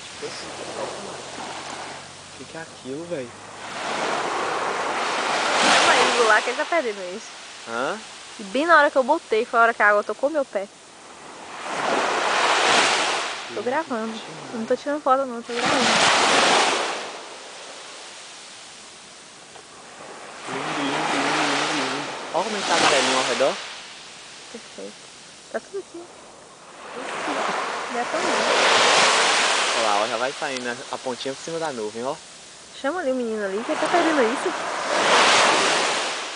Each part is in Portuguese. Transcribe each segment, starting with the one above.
tipo assim, o que é aquilo, velho? Mas lá que ele tá perdendo isso. Hã? E bem na hora que eu botei, foi a hora que a água tocou meu pé. Tô gravando. Eu não tô tirando foto não, tô gravando. Lindo. Olha como é que tá velhinho ao redor. Perfeito. Tá tudo aqui. Já tá lindo. Olha lá, ó, já vai saindo a pontinha por cima da nuvem, ó. Chama ali o menino ali que ele tá perdendo isso.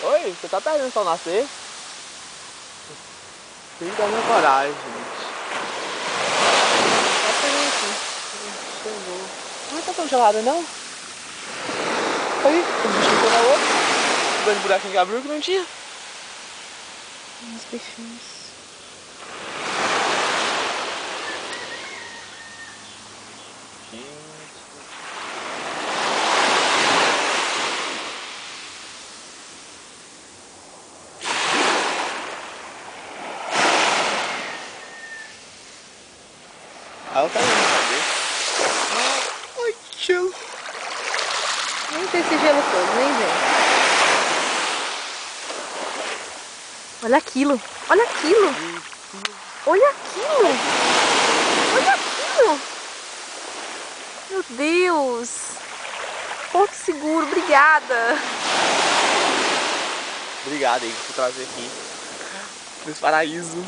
Oi, você tá perdendo o sol nascer? Tem que dar minha coragem, gente. Tá perdendo aqui. Chegou. Não tá tão gelada, não? Aí, o bichinho foi na outra. O grande buraquinho que abriu que não tinha. Os bichinhos. Ela tá indo, cadê? Ai, que gelo. Nem tem esse gelo todo, nem vem. Olha aquilo. Olha aquilo. Olha aquilo. Olha aquilo. Meu Deus. Porto Seguro, obrigada. Obrigado aí por trazer aqui. Nesse paraíso.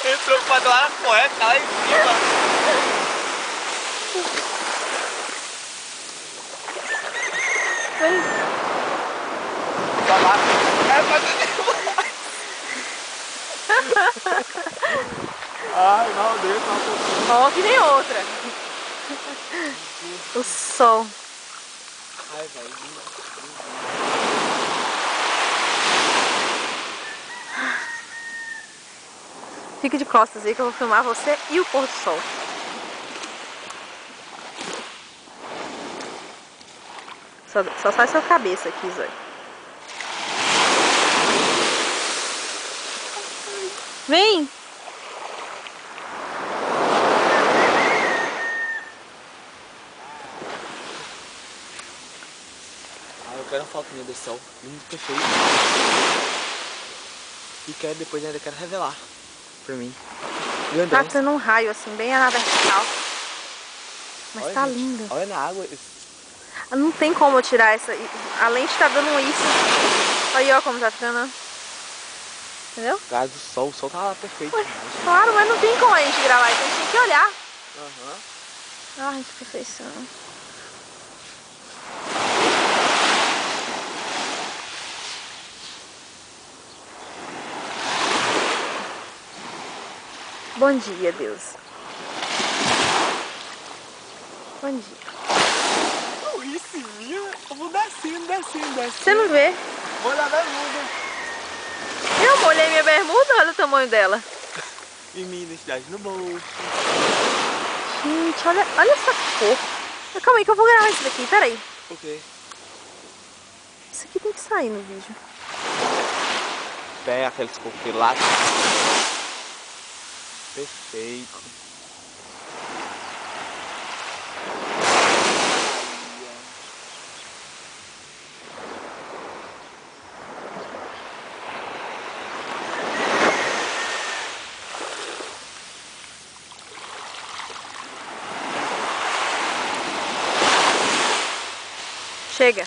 Entrou pra lá correta, tá lá em cima. Vem. Tá lá. É pra demais. Ai, não, Deus, não. Ó, que nem outra. O sol. Ai, velho. Fica de costas aí que eu vou filmar você e o pôr do sol. Só sai sua cabeça aqui, Zói. Vem! Ah, eu quero uma foto minha desse sol. Lindo, perfeito. E quero depois ainda quero revelar pra mim. Tá tendo um raio assim, bem na vertical. Mas olha, tá gente, linda. olha na água. Não tem como eu tirar essa. A lente tá dando isso. Aí, ó, como tá ficando. Entendeu? Por causa do sol, o sol tá lá perfeito. Ué, claro, mas não tem como a gente gravar isso, a gente tem que olhar. Aham. Ai, que perfeição. Bom dia, Deus. Bom dia. Isso, minha. Eu vou descendo. Você não vê? Vou olhar a bermuda. Eu molhei minha bermuda, olha o tamanho dela. E minha identidade no bolso. Gente, olha essa cor. Mas calma aí que eu vou gravar isso daqui, peraí. Ok. Isso aqui tem que sair no vídeo. Pega aqueles coqueiros lá. Perfeito. Chega.